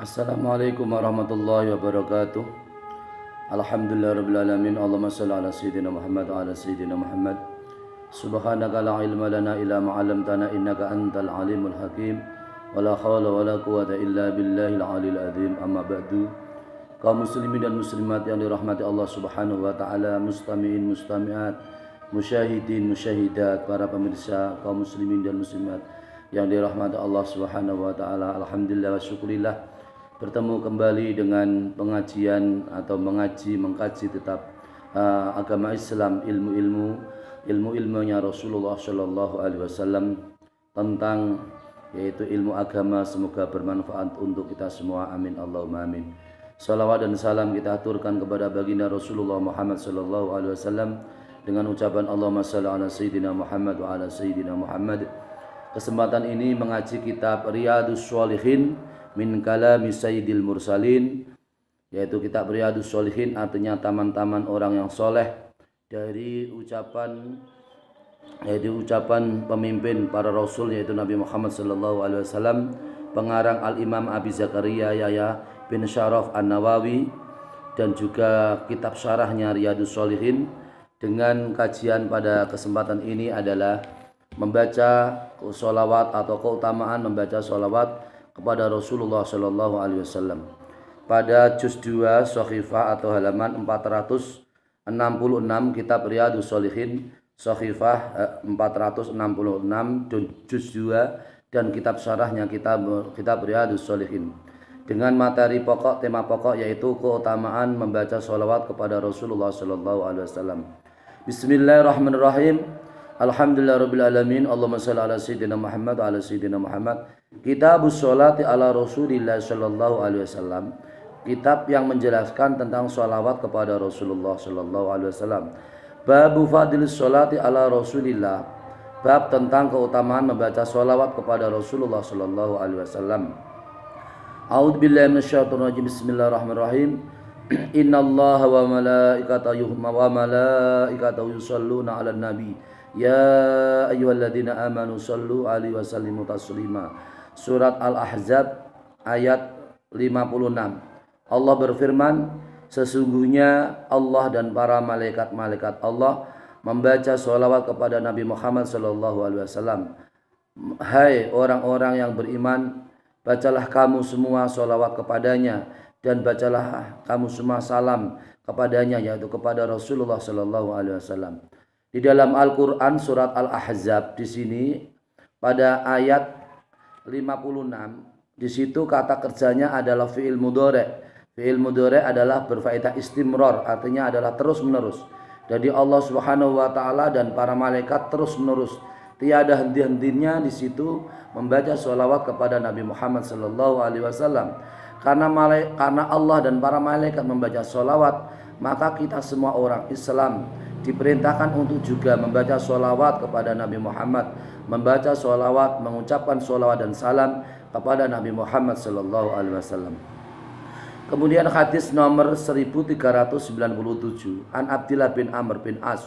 Assalamualaikum warahmatullahi wabarakatuh. Alhamdulillah rabbil alamin. Allahumma shalli ala sayyidina Muhammad wa ala sayyidina Muhammad. Subhanaka la ilma lana illa ma 'allamtana innaka antal alimul hakim. Wala haula wala quwwata illa billahil aliyil azim. Amma ba'du. Kaum muslimin dan muslimat yang dirahmati Allah Subhanahu wa taala, mustami'in mustami'at, musyahidin musyahidat, para pemirsa kaum muslimin dan muslimat yang dirahmati Allah Subhanahu wa taala. Alhamdulillah wa syukurillah, bertemu kembali dengan pengajian atau mengkaji tetap agama Islam, ilmu-ilmunya Rasulullah Shallallahu Alaihi Wasallam tentang yaitu ilmu agama. Semoga bermanfaat untuk kita semua, amin Allahumma amin. Salawat dan salam kita aturkan kepada baginda Rasulullah Muhammad Shallallahu Alaihi Wasallam dengan ucapan Allahumma shalli ala sayyidina Muhammad wa ala sayyidina Muhammad. Kesempatan ini mengaji kitab Riyadhus Shalihin min kalami sayyidil mursalin, yaitu kitab Riyadhus Shalihin, artinya taman-taman orang yang soleh, dari ucapan pemimpin para rasul, yaitu Nabi Muhammad sallallahu alaihi wasallam, pengarang Al-Imam Abi Zakaria Yahya bin Syaraf An-Nawawi, dan juga kitab syarahnya Riyadhus Shalihin. Dengan kajian pada kesempatan ini adalah membaca sholawat atau keutamaan membaca sholawat kepada Rasulullah Shallallahu Alaihi Wasallam. Pada juz 2 Shahifah atau halaman 466 kitab Riyadhus Shalihin, Shahifah 466 juz 2, dan kitab syarahnya kitab Riyadhus Shalihin, dengan materi pokok, tema pokok, yaitu keutamaan membaca sholawat kepada Rasulullah Shallallahu Alaihi Wasallam. Bismillahirrahmanirrahim. Alhamdulillahirabbil alamin. Allahumma shalli ala sayyidina Muhammad wa ala sayyidina Muhammad. Kitabus sholati ala Rasulillah sallallahu alaihi wasallam. Kitab yang menjelaskan tentang sholawat kepada Rasulullah sallallahu alaihi wasallam. Babu fadilis sholati ala Rasulillah. Bab tentang keutamaan membaca sholawat kepada Rasulullah sallallahu alaihi wasallam. A'udzubillahi minasyaitonir rajim. Bismillahirrahmanirrahim. Innallaha wa malaikatahu yusholluna 'alan nabi. Ya ayyuhalladzina amanu shallu alaihi wa sallimu taslima. Surat Al-Ahzab ayat 56. Allah berfirman, sesungguhnya Allah dan para malaikat-malaikat Allah membaca sholawat kepada Nabi Muhammad sallallahu alaihi wasallam. Hai orang-orang yang beriman, bacalah kamu semua sholawat kepadanya, dan bacalah kamu semua salam kepadanya, yaitu kepada Rasulullah sallallahu alaihi wasallam. Di dalam Al-Quran surat Al-Ahzab di sini pada ayat 56, di situ kata kerjanya adalah fi'il mudhari'. Fi'il mudhari' adalah berfaedah istimrar, artinya adalah terus menerus. Jadi Allah Subhanahu wa taala dan para malaikat terus menerus, tiada henti-hentinya di situ membaca sholawat kepada Nabi Muhammad sallallahu alaihi wasallam. Karena Allah dan para malaikat membaca sholawat, maka kita semua orang Islam diperintahkan untuk juga membaca sholawat kepada Nabi Muhammad, membaca sholawat, mengucapkan sholawat dan salam kepada Nabi Muhammad sallallahu alaihi wasallam. Kemudian hadis nomor 1397, an Abdillah bin Amr bin As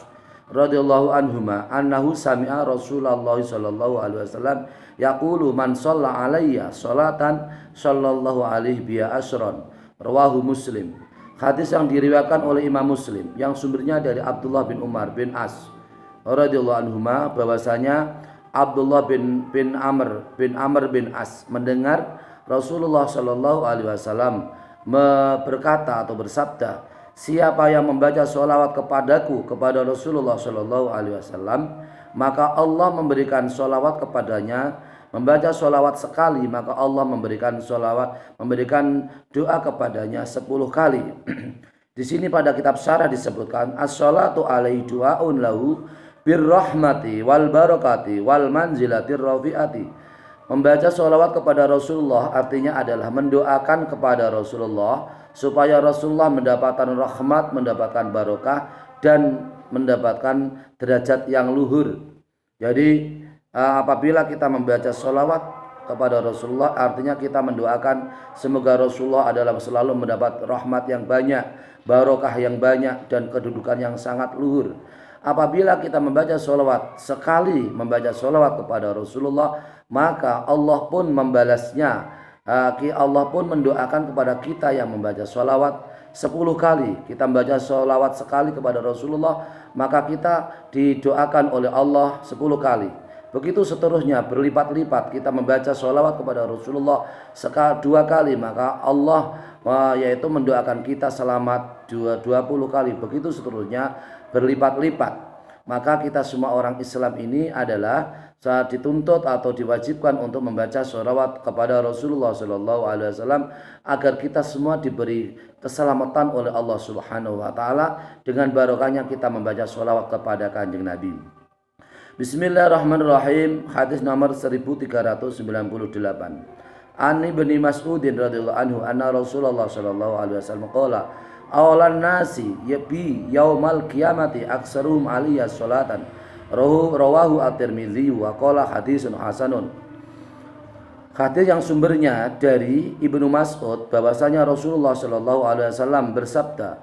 radhiyallahu anhuma annahu sami'a Rasulullah sallallahu alaihi wasallam yaqulu man shalla alayya sholatan sallallahu alaihi biha asyran. Rawahu Muslim. Hadis yang diriwayatkan oleh Imam Muslim, yang sumbernya dari Abdullah bin Umar bin As radhiyallahu anhuma, bahwasanya Abdullah bin Amr bin As mendengar Rasulullah sallallahu alaihi wasallam berkata atau bersabda, siapa yang membaca sholawat kepadaku, kepada Rasulullah sallallahu alaihi wasallam, maka Allah memberikan sholawat kepadanya. Membaca sholawat sekali, maka Allah memberikan doa kepadanya 10 kali. Di sini pada kitab syarah disebutkan as-sholatu alaihi du'aun lahu birrahmati wal barakati wal manzilatir rafi'ati. Membaca sholawat kepada Rasulullah artinya adalah mendoakan kepada Rasulullah supaya Rasulullah mendapatkan rahmat, mendapatkan barokah, dan mendapatkan derajat yang luhur. Jadi apabila kita membaca sholawat kepada Rasulullah, artinya kita mendoakan semoga Rasulullah adalah selalu mendapat rahmat yang banyak, barokah yang banyak, dan kedudukan yang sangat luhur. Apabila kita membaca sholawat, sekali membaca sholawat kepada Rasulullah, maka Allah pun membalasnya Allah pun mendoakan kepada kita yang membaca sholawat 10 kali. Kita membaca sholawat sekali kepada Rasulullah, maka kita didoakan oleh Allah 10 kali. Begitu seterusnya berlipat-lipat, kita membaca sholawat kepada Rasulullah 2 kali, maka Allah yaitu mendoakan kita selamat 20 kali. Begitu seterusnya berlipat-lipat. Maka kita semua orang Islam ini adalah saat dituntut atau diwajibkan untuk membaca sholawat kepada Rasulullah SAW agar kita semua diberi keselamatan oleh Allah Subhanahu Wa Taala dengan barokahnya kita membaca sholawat kepada Kanjeng Nabi. Bismillahirrahmanirrahim. Hadis nomor 1398. Ani bin Mas'udin radhiyallahu anhu anna Rasulullah sallallahu alaihi wasallam qala awalan nasi yabi yaumal qiyamati aksaruhum aliyya sholatan rawahu at-Tirmidzi wa qala hadisun hasanun. Hadis yang sumbernya dari Ibnu Mas'ud bahwasanya Rasulullah sallallahu alaihi wasallam bersabda,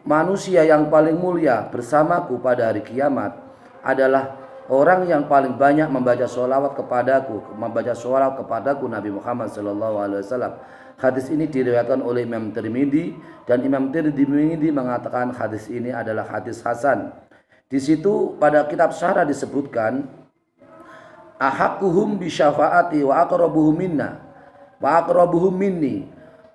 manusia yang paling mulia bersamaku pada hari kiamat adalah orang yang paling banyak membaca sholawat kepadaku Nabi Muhammad SAW. Hadis ini diriwayatkan oleh Imam Tirmidzi dan Imam Tirmidzi mengatakan hadis ini adalah hadis hasan. Di situ pada kitab syarah disebutkan ahaqquhum bi syafaati wa aqrabuhum minna wa aqrabuhum minni.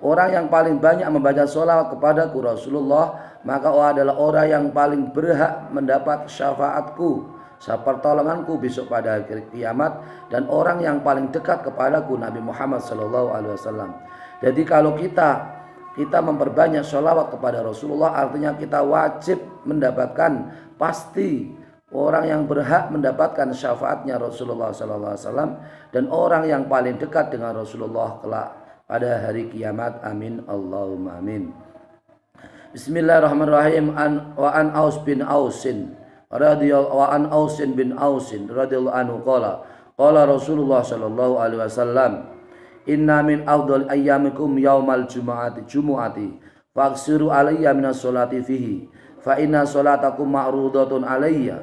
Orang yang paling banyak membaca sholawat kepadaku Rasulullah, maka adalah orang yang paling berhak mendapat syafaatku, pertolonganku besok pada hari kiamat, dan orang yang paling dekat kepadaku Nabi Muhammad SAW. Jadi kalau kita memperbanyak sholawat kepada Rasulullah, artinya kita wajib mendapatkan, pasti orang yang berhak mendapatkan syafaatnya Rasulullah SAW dan orang yang paling dekat dengan Rasulullah kelak pada hari kiamat. Amin Allahumma amin. Bismillahirrahmanirrahim. Wa an Aus bin Ausin radhiyallahu anhu qala Rasulullah sallallahu alaihi wasallam, inna min afdhal ayyamikum yaumal jumu'ati faksiru alayya minas sholati fihi fa inna sholatakum ma'rudatun alayya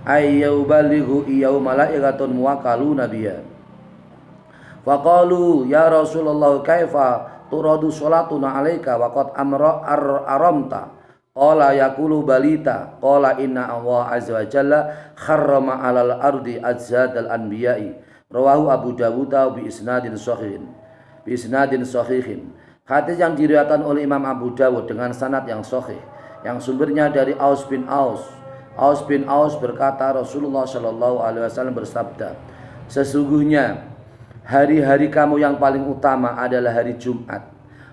ay yuballighu iyaw malaikatun muwakkaluna biya. Faqalu ya Rasulullah kaifa turadu sholatuna alaika wa qad aramta. Qala yaqulu balita. Qala inna Allah azza wa jalla kharrama 'alal ardi ajzadal anbiya'i. Rawahu Abu Dawud bi isnadin sahihin. Hadis yang diriwayatkan oleh Imam Abu Dawud dengan sanad yang sahih, yang sumbernya dari Aus bin Aus. Aus bin Aus berkata Rasulullah sallallahu alaihi wasallam bersabda, sesungguhnya hari-hari kamu yang paling utama adalah hari Jumat,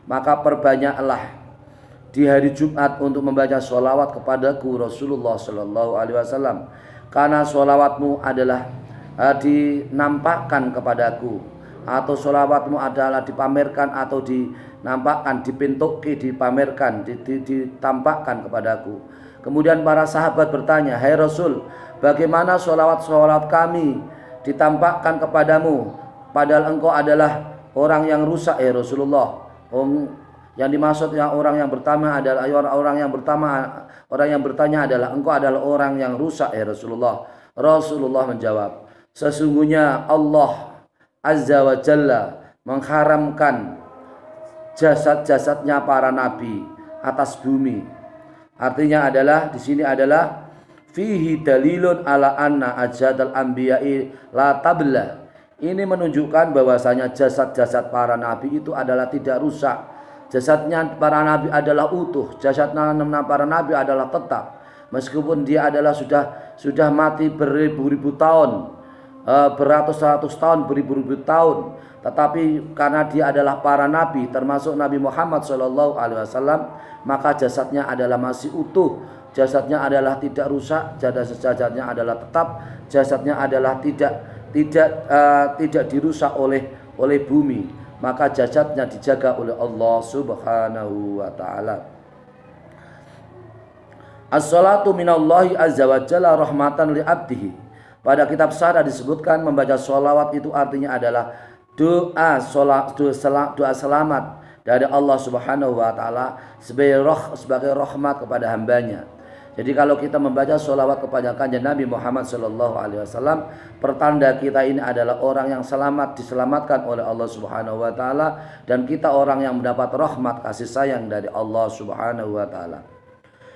maka perbanyaklah di hari Jumat untuk membaca sholawat kepadaku Rasulullah Sallallahu Alaihi Wasallam, karena sholawatmu adalah dinampakkan kepadaku, atau sholawatmu adalah dipamerkan atau dinampakkan, dipintuki, dipamerkan, ditampakkan kepadaku. Kemudian para sahabat bertanya, hai Rasul, bagaimana sholawat kami ditampakkan kepadamu, padahal engkau adalah orang yang rusak ya Rasulullah. Yang dimaksud orang yang bertanya adalah engkau adalah orang yang rusak ya Rasulullah. Rasulullah menjawab, sesungguhnya Allah Azza wa Jalla mengharamkan jasad-jasadnya para nabi atas bumi. Artinya adalah di sini adalah fihi dalilun ala anna ajadal anbiya'i la tabla. Ini menunjukkan bahwasanya jasad-jasad para nabi itu adalah tidak rusak. Jasadnya para nabi adalah utuh, jasadnya para nabi adalah tetap, meskipun dia adalah sudah mati beribu-ribu tahun, beratus-ratus tahun, beribu-ribu tahun, tetapi karena dia adalah para nabi, termasuk Nabi Muhammad SAW, maka jasadnya adalah masih utuh, jasadnya adalah tidak rusak, jasadnya adalah tetap, jasadnya adalah tidak dirusak oleh bumi. Maka jasadnya dijaga oleh Allah Subhanahu wa taala. As-salatu minallahi azza wa jalla rahmatan li 'abdihi. Pada kitab syarah disebutkan membaca sholawat itu artinya adalah doa selamat dari Allah Subhanahu wa taala sebagai rahmat kepada hambanya. Jadi kalau kita membaca sholawat kepada kanjeng Nabi Muhammad Sallallahu Alaihi Wasallam, pertanda kita ini adalah orang yang diselamatkan oleh Allah Subhanahu Wa Taala, dan kita orang yang mendapat rahmat kasih sayang dari Allah Subhanahu Wa Taala.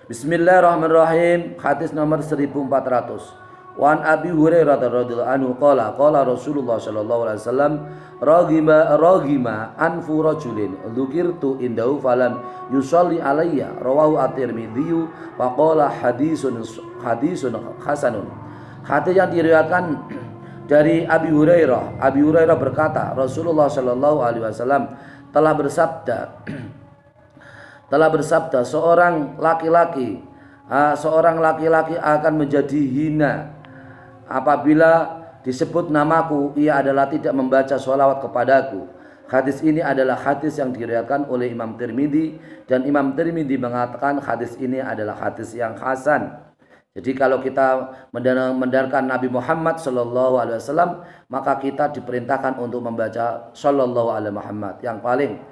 Bismillahirrahmanirrahim. Hadis nomor 1400. Wan Abi Hurairah radhiyallahu anhu qala Rasulullah sallallahu alaihi wasallam raghima anfu rajulin dzukirtu indahu falam yusalli alayya rawahu at-Tirmidzi wa qala hadisun hasanun. Hadis yang diriwayatkan dari Abi Hurairah. Abi Hurairah berkata, Rasulullah sallallahu alaihi wasallam telah bersabda seorang laki-laki akan menjadi hina apabila disebut namaku, ia adalah tidak membaca sholawat kepadaku. Hadis ini adalah hadis yang diriwayatkan oleh Imam Tirmidzi, dan Imam Tirmidzi mengatakan hadis ini adalah hadis yang hasan. Jadi kalau kita mendengarkan Nabi Muhammad Sallallahu Alaihi Wasallam, maka kita diperintahkan untuk membaca Sallallahu Alaihi Muhammad yang paling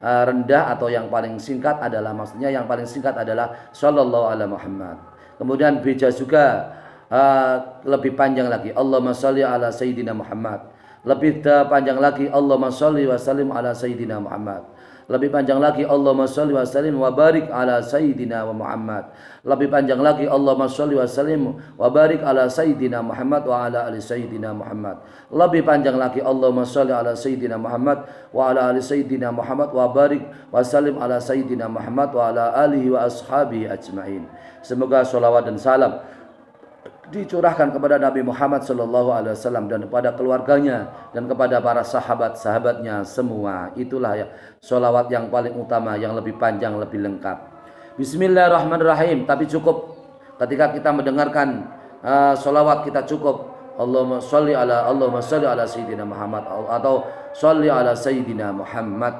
rendah atau yang paling singkat adalah, maksudnya yang paling singkat adalah Sallallahu Alaihi Muhammad. Kemudian bisa juga lebih panjang lagi, Allahumma sholli ala Sayyidina Muhammad. Lebih panjang lagi, Allahumma sholli wa sallim ala Sayyidina Muhammad. Lebih panjang lagi, Allahumma sholli wa sallim wa barik ala Sayyidina wa Muhammad. Lebih panjang lagi, Allahumma sholli wa sallim wa barik ala Sayyidina Muhammad wa ala ali Sayyidina Muhammad. Lebih panjang lagi, Allahumma sholli ala Sayyidina Muhammad wa ala ali Sayyidina Muhammad wa barik wa sallim ala Sayyidina Muhammad wa ala alihi wa ashabihi ajma'in. Semoga sholawat dan salam dicurahkan kepada Nabi Muhammad Sallallahu Alaihi Wasallam dan kepada keluarganya dan kepada para sahabat-sahabatnya semua. Itulah ya sholawat yang paling utama, yang lebih panjang, lebih lengkap. Bismillahirrahmanirrahim. Tapi cukup ketika kita mendengarkan sholawat, kita cukup Allahumma sholli ala Sayyidina Muhammad atau sholli ala Sayyidina Muhammad.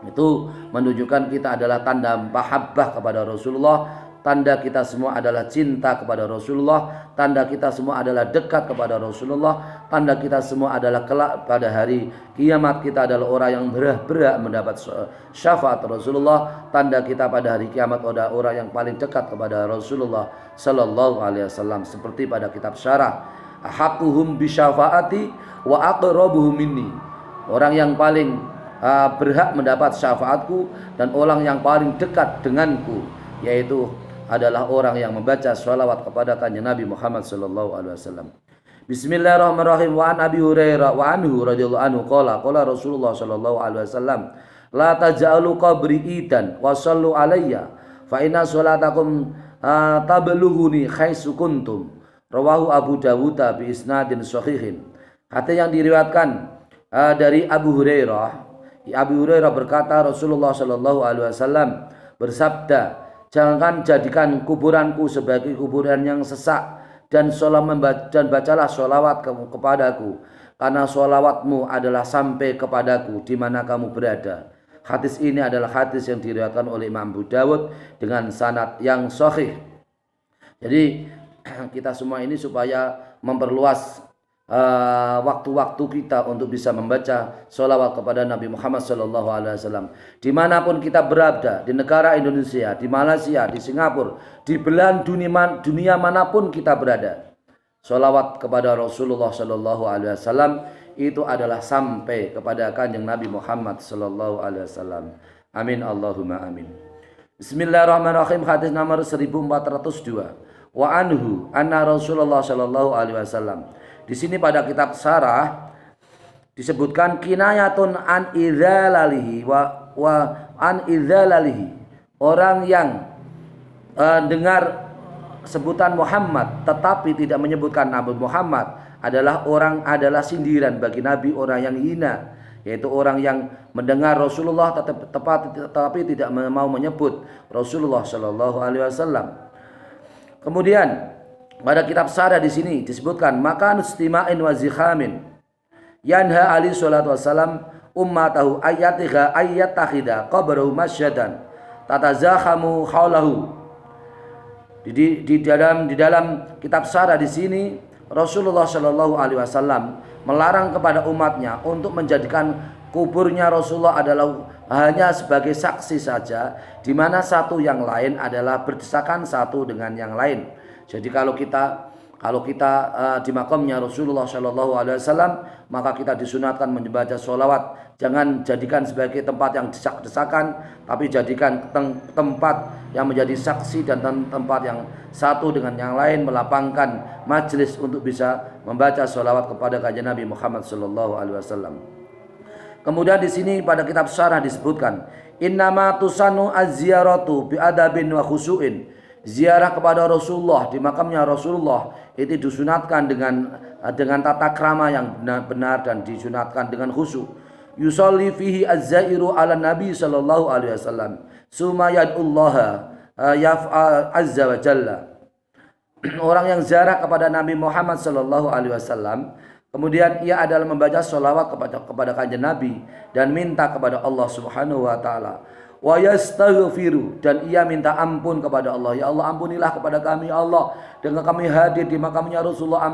Itu menunjukkan kita adalah tanda mahabbah kepada Rasulullah. Tanda kita semua adalah cinta kepada Rasulullah. Tanda kita semua adalah dekat kepada Rasulullah. Tanda kita semua adalah kelak pada hari kiamat kita adalah orang yang berhak mendapat syafaat Rasulullah. Tanda kita pada hari kiamat adalah orang yang paling dekat kepada Rasulullah Sallallahu Alaihi Wasallam. Seperti pada kitab syarah, haquhum bisyafaati wa aqrabuhum minni. Orang yang paling berhak mendapat syafaatku dan orang yang paling dekat denganku, yaitu adalah orang yang membaca sholawat kepada kanjeng Nabi Muhammad Sallallahu Alaihi Wasallam. Bismillahirrahmanirrahim. Wa an Abi Hurairah wa anhu radhiyallahu anhu qala Rasulullah Sallallahu Alaihi Wasallam la taj'alu qabri idan wa sallu alayya fa inna sholatakum tablughuni haitsu kuntum. Rawahu Abu Dawud bi isnadin shahihin. Hadis yang diriwayatkan dari Abu Hurairah. Abu Hurairah berkata, Rasulullah Sallallahu Alaihi Wasallam bersabda, jangan jadikan kuburanku sebagai kuburan yang sesak, dan bacalah sholawat kepadaku, karena sholawatmu adalah sampai kepadaku di mana kamu berada. Hadis ini adalah hadis yang diriwayatkan oleh Imam Abu Dawud dengan sanad yang sahih. Jadi kita semua ini supaya memperluas waktu-waktu kita untuk bisa membaca sholawat kepada Nabi Muhammad Sallallahu Alaihi Wasallam. Dimanapun kita berada, di negara Indonesia, di Malaysia, di Singapura, di belahan dunia manapun kita berada, sholawat kepada Rasulullah Sallallahu Alaihi Wasallam itu adalah sampai kepada kanjeng Nabi Muhammad Sallallahu Alaihi Wasallam. Amin Allahumma amin. Bismillahirrahmanirrahim. Hadis nomor 1402. Wa anhu anna Rasulullah Sallallahu Alaihi Wasallam. Di sini pada kitab syarah disebutkan kinayatun an idzalalihi wa an idzalalihi. Orang yang dengar sebutan Muhammad tetapi tidak menyebutkan Nabi Muhammad adalah sindiran bagi Nabi, orang yang hina, yaitu orang yang mendengar Rasulullah tetapi tidak mau menyebut Rasulullah Sallallahu Alaihi Wasallam. Kemudian pada kitab syarah di sini disebutkan maka istima'in wa zikhamin yanha ali salatu wassalam ummatahu ayyattakhidha qabrahu masyadan tatazakhamu haulahu. Di dalam kitab syarah di sini Rasulullah Shallallahu Alaihi Wasallam melarang kepada umatnya untuk menjadikan kuburnya Rasulullah adalah hanya sebagai saksi saja, di mana satu yang lain adalah berdesakan satu dengan yang lain. Jadi kalau kita di makamnya Rasulullah Shallallahu Alaihi Wasallam, maka kita disunatkan membaca sholawat. Jangan jadikan sebagai tempat yang desak-desakan, tapi jadikan tempat yang menjadi saksi dan tempat yang satu dengan yang lain, melapangkan majelis untuk bisa membaca sholawat kepada kanjeng Nabi Muhammad Shallallahu Alaihi Wasallam. Kemudian di sini pada kitab syarah disebutkan, innama tusanu az-ziyaratu bi adabin wa khusu'in. Ziarah kepada Rasulullah di makamnya Rasulullah itu disunatkan dengan tata krama yang benar dan disunatkan dengan khusyuk. Yusalli fihi az-zairu ala Nabi sallallahu alaihi wasallam summa yad'ullaha yaf'al azza wa jalla. Orang yang ziarah kepada Nabi Muhammad sallallahu alaihi wasallam, kemudian ia adalah membaca sholawat kepada kanjeng Nabi dan minta kepada Allah Subhanahu wa taala. Wa yastaghfiru, dan ia minta ampun kepada Allah. Ya Allah, ampunilah kepada kami ya Allah, dengan kami hadir di makamnya Rasulullah,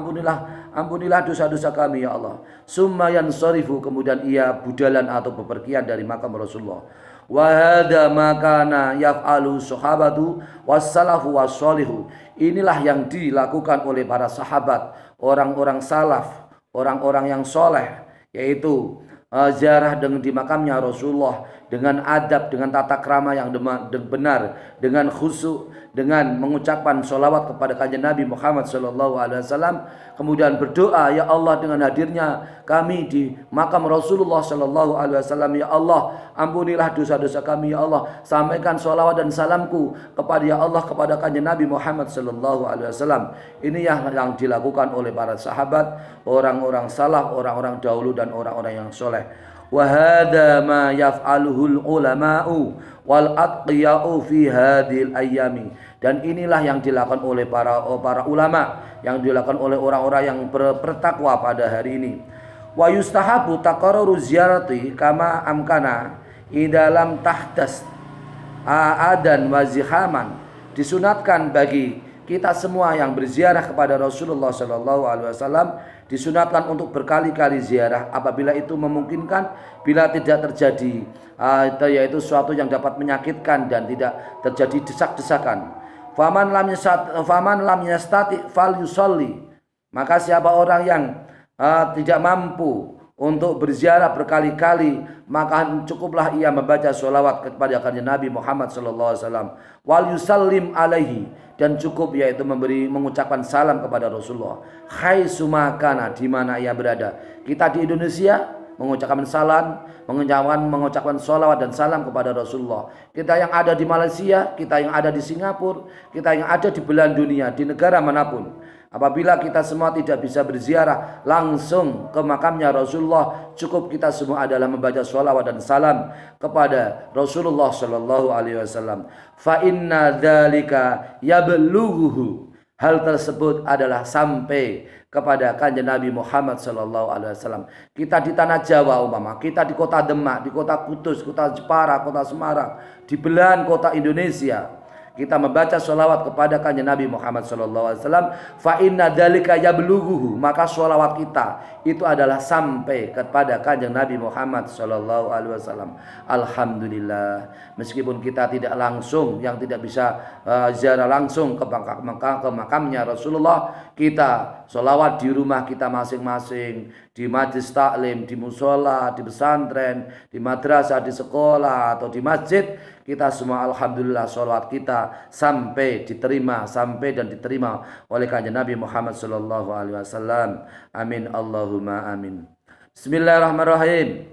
ampunilah dosa-dosa kami ya Allah. Summa yansarifu, kemudian ia budalan atau bepergian dari makam Rasulullah. Wa hadza ma kana yaf'alu sahabatu wassalafu wassalihu. Inilah yang dilakukan oleh para sahabat, orang-orang salaf, orang-orang yang soleh, yaitu ziarah di makamnya Rasulullah dengan adab, dengan tata krama yang benar, dengan khusyuk, dengan mengucapkan sholawat kepada kanjeng Nabi Muhammad SAW, kemudian berdoa, ya Allah, dengan hadirnya kami di makam Rasulullah SAW, ya Allah, ampunilah dosa-dosa kami ya Allah, sampaikan sholawat dan salamku kepada ya Allah kepada kanjeng Nabi Muhammad SAW. Ini yang dilakukan oleh para sahabat, orang-orang salaf, orang-orang dahulu dan orang-orang yang soleh. Wa hadza ma yaf'aluhul ulama'u wal atqiya'u fi hadhil ayyami. Dan inilah yang dilakukan oleh para ulama, yang dilakukan oleh orang-orang yang bertakwa pada hari ini. Wa yustahabu taqarruru ziyarati kama amkana idalam tahdas adan wa zihaman. Disunatkan bagi kita semua yang berziarah kepada Rasulullah SAW, disunatkan untuk berkali-kali ziarah apabila itu memungkinkan, bila tidak terjadi yaitu suatu yang dapat menyakitkan dan tidak terjadi desak-desakan. Faman lam yastati fal yusalli. Maka siapa orang yang tidak mampu untuk berziarah berkali-kali, maka cukuplah ia membaca sholawat kepada kanjeng Nabi Muhammad SAW. Wal yusallim alaihi, dan cukup yaitu mengucapkan salam kepada Rasulullah. Haitsu makana, di mana ia berada. Kita di Indonesia mengucapkan salam, mengucapkan sholawat dan salam kepada Rasulullah. Kita yang ada di Malaysia, kita yang ada di Singapura, kita yang ada di belahan dunia, di negara manapun, apabila kita semua tidak bisa berziarah langsung ke makamnya Rasulullah, cukup kita semua adalah membaca sholawat dan salam kepada Rasulullah Shallallahu Alaihi Wasallam. Fa inna dzalika yablughuhu. Hal tersebut adalah sampai kepada kanjeng Nabi Muhammad Shallallahu Alaihi Wasallam. Kita di tanah Jawa umpama, kita di kota Demak, di kota Kudus, kota Jepara, kota Semarang, di belahan kota Indonesia, kita membaca sholawat kepada kanjeng Nabi Muhammad SAW. Fa inna dzalika yablughuhu, maka sholawat kita itu adalah sampai kepada kanjeng Nabi Muhammad SAW. Alhamdulillah, meskipun kita tidak langsung, yang tidak bisa ziarah langsung ke makamnya Rasulullah, kita sholawat di rumah kita masing-masing, di majlis taklim, di musola, di pesantren, di madrasah, di sekolah atau di masjid, kita semua alhamdulillah sholawat kita sampai dan diterima oleh kanjeng Nabi Muhammad sallallahu alaihi wasallam. Amin Allahumma amin. Bismillahirrahmanirrahim.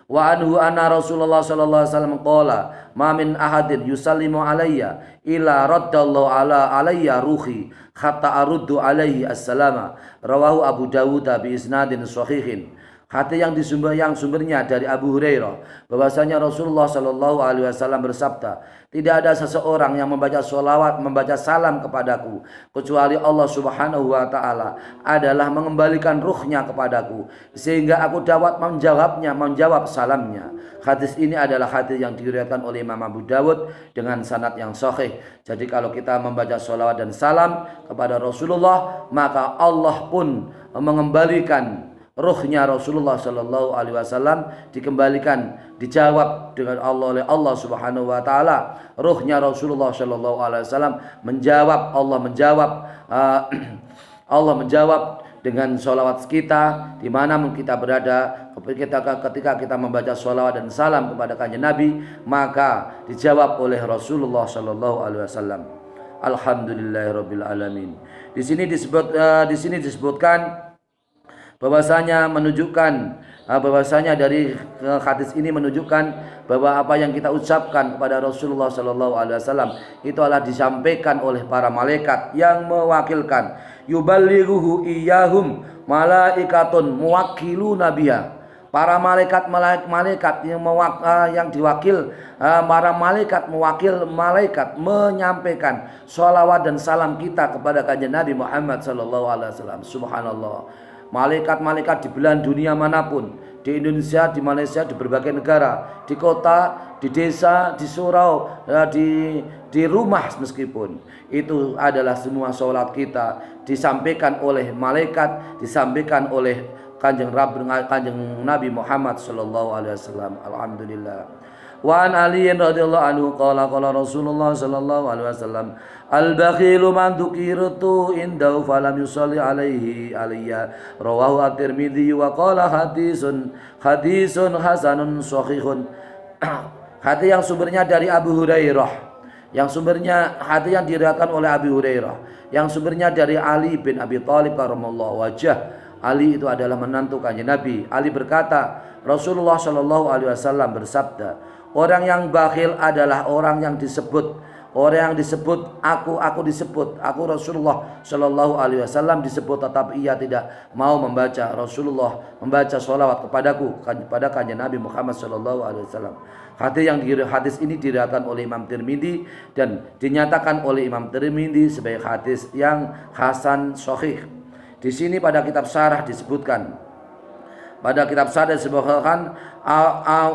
Wa anhu anna Rasulullah sallallahu alaihi wasallam qala ma min ahadin yusallimu alayya illa raddallahu alayya ruhi hatta aruddu alaihi assalama. Rawahu Abu Dawud bi isnadin sahihin. Hadis yang sumbernya dari Abu Hurairah, bahwasanya Rasulullah Shallallahu Alaihi Wasallam bersabda, tidak ada seseorang yang membaca sholawat, membaca salam kepadaku, kecuali Allah Subhanahu Wa Taala adalah mengembalikan ruhnya kepadaku, sehingga aku dapat menjawab salamnya. Hadis ini adalah hadis yang diriwayatkan oleh Imam Abu Dawud dengan sanad yang sahih. Jadi kalau kita membaca sholawat dan salam kepada Rasulullah, maka Allah pun mengembalikan ruhnya Rasulullah Shallallahu Alaihi Wasallam dikembalikan, dijawab dengan Allah oleh Allah Subhanahu Wa Taala. Ruhnya Rasulullah Shallallahu Alaihi Wasallam menjawab, Allah menjawab dengan sholawat kita dimanapun kita berada. Ketika kita membaca sholawat dan salam kepada kanjeng Nabi, maka dijawab oleh Rasulullah Shallallahu Alaihi Wasallam. Alhamdulillahirabbil alamin. Di sini disebutkan bahwasanya dari hadis ini menunjukkan bahwa apa yang kita ucapkan kepada Rasulullah Shallallahu Alaihi Wasallam itu adalah disampaikan oleh para malaikat yang mewakilkan. Yuballighuhu iyyahum malaikatun muwakkiluna biha. Para malaikat yang diwakil, para malaikat mewakil malaikat menyampaikan sholawat dan salam kita kepada kanjeng Nabi Muhammad Shallallahu Alaihi Wasallam. Subhanallah. Malaikat-malaikat di belahan dunia manapun, di Indonesia, di Malaysia, di berbagai negara, di kota, di desa, di surau, di rumah meskipun, itu adalah semua sholat kita disampaikan oleh malaikat, disampaikan oleh kanjeng Nabi Muhammad Sallallahu Alaihi Wasallam. Alhamdulillah. Wa an Ali radhiyallahu anhu qala Rasulullah sallallahu alaihi wasallam al-bakhilu man dzukirtu indahu falam yusalli alaihi alayya rawahu at-Tirmidzi wa qala hadisun hasanun sahihun. Hadis yang sumbernya dari Abu Hurairah, hadis yang diriwayatkan oleh Abu Hurairah, yang sumbernya dari Ali bin Abi Thalib karramallahu wajhah. Ali itu adalah menantu kanjeng Nabi. Ali berkata, Rasulullah sallallahu alaihi wasallam bersabda, orang yang bakhil adalah orang yang disebut aku disebut, aku Rasulullah Shallallahu Alaihi Wasallam disebut, tetapi ia tidak mau membaca membaca sholawat kepadaku, kepada kanjeng Nabi Muhammad Shallallahu Alaihi Wasallam. Hadis ini diriwayatkan oleh Imam Tirmidzi dan dinyatakan oleh Imam Tirmidzi sebagai hadis yang hasan sahih. Di sini pada kitab syarah disebutkan,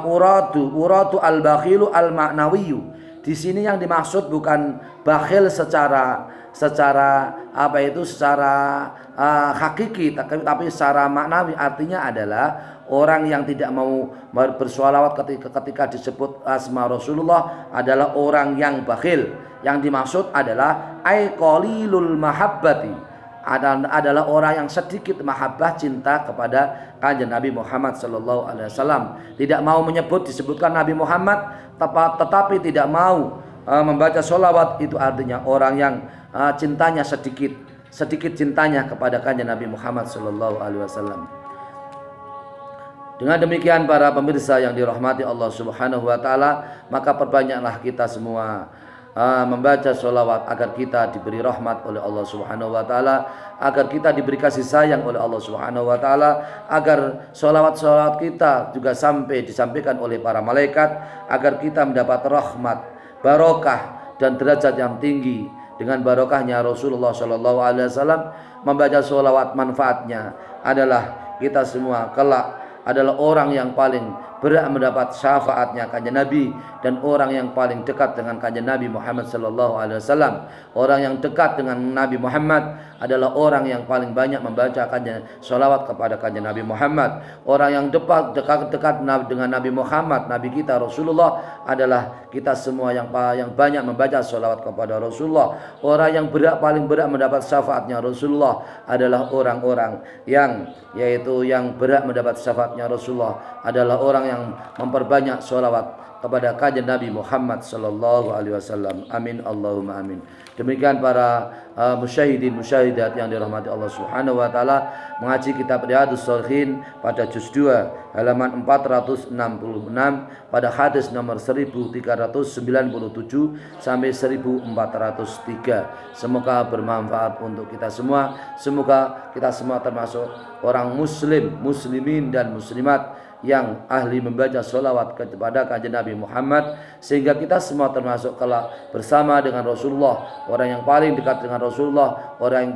uratu al-bakhilu al-ma'nawiyu. Di sini yang dimaksud bukan bakhil secara hakiki, tapi secara maknawi. Artinya adalah orang yang tidak mau bersolawat ketika disebut asma Rasulullah adalah orang yang bakhil. Yang dimaksud adalah qalilul mahabbati, adalah orang yang sedikit mahabbah, cinta kepada kanjeng Nabi Muhammad Sallallahu Alaihi Wasallam. Tidak mau disebutkan Nabi Muhammad, tetapi tidak mau membaca sholawat. Itu artinya orang yang cintanya sedikit cintanya kepada kanjeng Nabi Muhammad Sallallahu Alaihi Wasallam. Dengan demikian para pemirsa yang dirahmati Allah Subhanahu Wa Taala, maka perbanyaklah kita semua membaca sholawat agar kita diberi rahmat oleh Allah Subhanahu Wa Taala, agar kita diberi kasih sayang oleh Allah Subhanahu Wa Taala, agar sholawat kita juga disampaikan oleh para malaikat, agar kita mendapat rahmat, barokah dan derajat yang tinggi. Dengan barokahnya Rasulullah Shallallahu Alaihi Wasallam, membaca sholawat manfaatnya adalah kita semua kelak adalah orang yang paling berhak mendapat syafaatnya kanjeng Nabi, dan orang yang paling dekat dengan kanjeng Nabi Muhammad Sallallahu Alaihi Wasallam. Orang yang dekat dengan Nabi Muhammad adalah orang yang paling banyak membaca sholawat kepada kanjeng Nabi Muhammad. Orang yang dekat dengan Nabi Muhammad, Nabi kita Rasulullah, adalah kita semua yang banyak membaca sholawat kepada Rasulullah. Orang yang paling berhak mendapat syafaatnya Rasulullah adalah orang-orang yang berhak mendapat syafaatnya Rasulullah adalah orang yang memperbanyak sholawat kepada kanjeng Nabi Muhammad Sallallahu Alaihi Wasallam. Amin Allahumma amin. Demikian para musyahidin musyahidat yang dirahmati Allah Subhanahu Wa Taala, mengaji kitab Riyadhus Shalihin pada juz 2 halaman 466 pada hadis nomor 1397 sampai 1403. Semoga bermanfaat untuk kita semua. Semoga kita semua termasuk orang muslimin dan muslimat yang ahli membaca sholawat kepada kanjeng Nabi Muhammad, sehingga kita semua termasuk kelak bersama dengan Rasulullah, orang yang paling dekat dengan Rasulullah, orang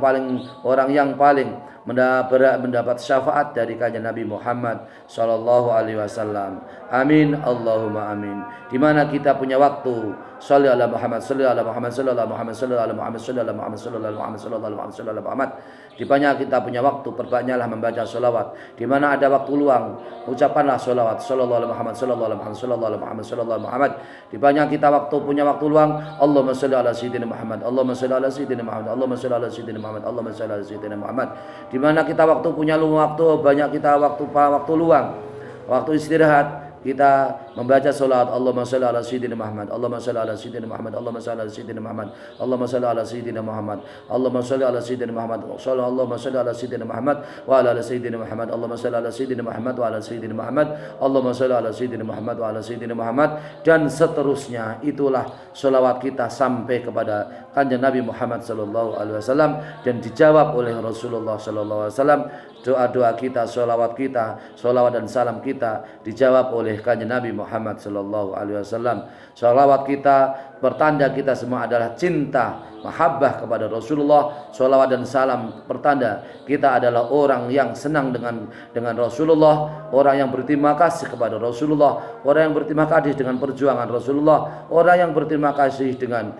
yang paling mendapat syafaat dari kanjeng Nabi Muhammad sallallahu alaihi wasallam. Amin Allahumma amin. Di mana kita punya waktu sholli ala Muhammad, sholli ala Muhammad, sholli ala Muhammad, sholli ala Muhammad, sholli ala Muhammad, sholli ala Muhammad, sholli ala Muhammad, sholli ala Muhammad. Di mana kita punya waktu, perbanyaklah membaca sholawat. Di mana ada waktu luang, ucapkanlah sholawat. Sallallahu alaihi Muhammad, sallallahu alaihi Muhammad, sallallahu alaihi Muhammad, sallallahu alaihi Muhammad. Di mana kita punya waktu luang, Allahumma sholli ala sayyidina Muhammad, Allahumma sholli ala sayyidina Muhammad, Allahumma sholli ala sayyidina Muhammad, Allahumma sholli ala sayyidina Muhammad. Di mana kita punya waktu banyak, kita waktu luang, waktu istirahat, kita membaca salat Allahumma shalli ala sayyidina Muhammad, Allahumma shalli ala sayyidina Muhammad, Allahumma shalli ala sayyidina Muhammad, Allahumma shalli ala sayyidina Muhammad, Allahumma shalli ala sayyidina Muhammad, Allahumma shalli ala sayyidina Muhammad wa ala sayyidina Muhammad, Allahumma shalli ala sayyidina Muhammad wa ala sayyidina Muhammad, Allahumma shalli ala sayyidina Muhammad wa ala sayyidina Muhammad, dan seterusnya. Itulah sholawat kita sampai kepada kanjeng Nabi Muhammad sallallahu alaihi wasallam dan dijawab oleh Rasulullah sallallahu alaihi wasallam. Doa-doa kita, sholawat dan salam kita dijawab oleh kanjeng Nabi Muhammad sallallahu alaihi wasallam. Sholawat kita pertanda kita semua adalah cinta, mahabbah kepada Rasulullah. Sholawat dan salam pertanda kita adalah orang yang senang dengan Rasulullah, orang yang berterima kasih kepada Rasulullah, orang yang berterima kasih dengan perjuangan Rasulullah, orang yang berterima kasih dengan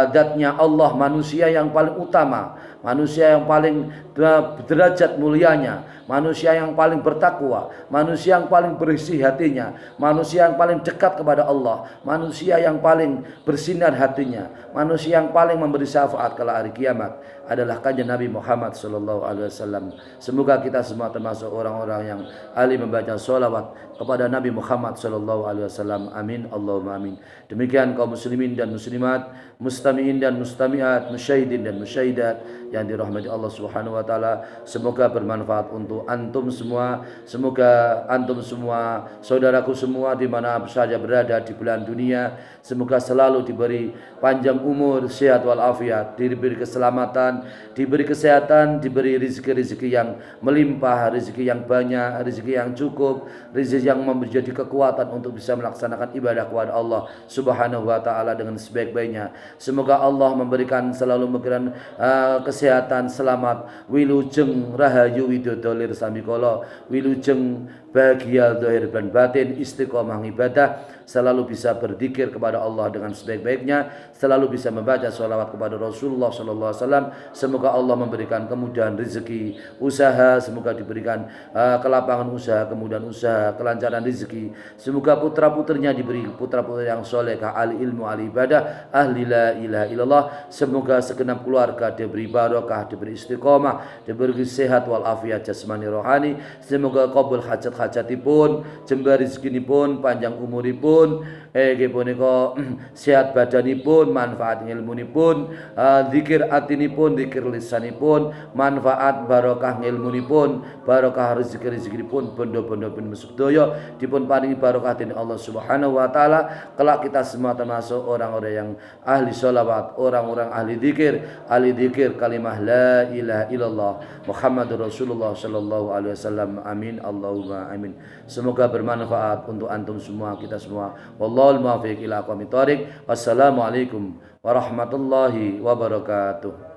zatnya Allah, manusia yang paling utama, manusia yang paling derajat mulianya, manusia yang paling bertakwa, manusia yang paling bersih hatinya, manusia yang paling dekat kepada Allah, manusia yang paling bersinar hatinya, manusia yang paling memberi syafaat kala hari kiamat adalah kanjeng Nabi Muhammad sallallahu alaihi wasallam. Semoga kita semua termasuk orang-orang yang ahli membaca sholawat kepada Nabi Muhammad sallallahu alaihi wasallam. Amin Allahumma amin. Demikian kaum muslimin dan muslimat, mustami'in dan mustami'at, musyahidin dan musyahidat yang dirahmati Allah Subhanahu wa taala. Semoga bermanfaat untuk antum semua. Semoga antum semua, saudaraku semua di mana saja berada di belahan dunia, semoga selalu diberi panjang umur, sehat walafiat, diberi keselamatan, diberi kesehatan, diberi rezeki-rezeki yang melimpah, rezeki yang banyak, rezeki yang cukup, rezeki yang menjadi kekuatan untuk bisa melaksanakan ibadah kepada Allah Subhanahu wa taala dengan sebaik-baiknya. Semoga Allah selalu memberikan kesehatan, selamat, wilujeng rahayu widodolir samikolo, wilujeng bahagia zahir dan batin, istiqomah ibadah, selalu bisa berzikir kepada Allah dengan sebaik-baiknya, selalu bisa membaca sholawat kepada Rasulullah sallallahu alaihi wasallam. Semoga Allah memberikan kemudahan rezeki usaha, semoga diberikan kelapangan usaha, kemudahan usaha, kelancaran rezeki. Semoga putra-putrinya diberi putra-putri yang solehah, ahli ilmu, ahli ibadah, ahli la ilaha illallah. Semoga segenap keluarga diberi barokah, diberi istiqomah, diberi sehat walafiat jasmani rohani. Semoga qabul hajat-hajatipun, jembar rezekinipun, panjang umuripun, punika sehat badanipun, manfaat ilmunipun, zikir atinipun, zikir lisanipun, manfaat barokah ilmunipun, barokah rezeki-rezekinipun, bondo-bondo pun sedaya dipun paringi barokah dening Allah Subhanahu wa taala. Kelak kita semua termasuk orang-orang yang ahli sholawat, orang-orang ahli zikir kalimah la ilaha illallah Muhammadur Rasulullah sallallahu alaihi wasallam. Amin Allahumma amin. Semoga bermanfaat untuk antum semua, kita semua. Wallahul muwaffiq ila aqwamit thoriq. Wassalamualaikum warahmatullahi wabarakatuh.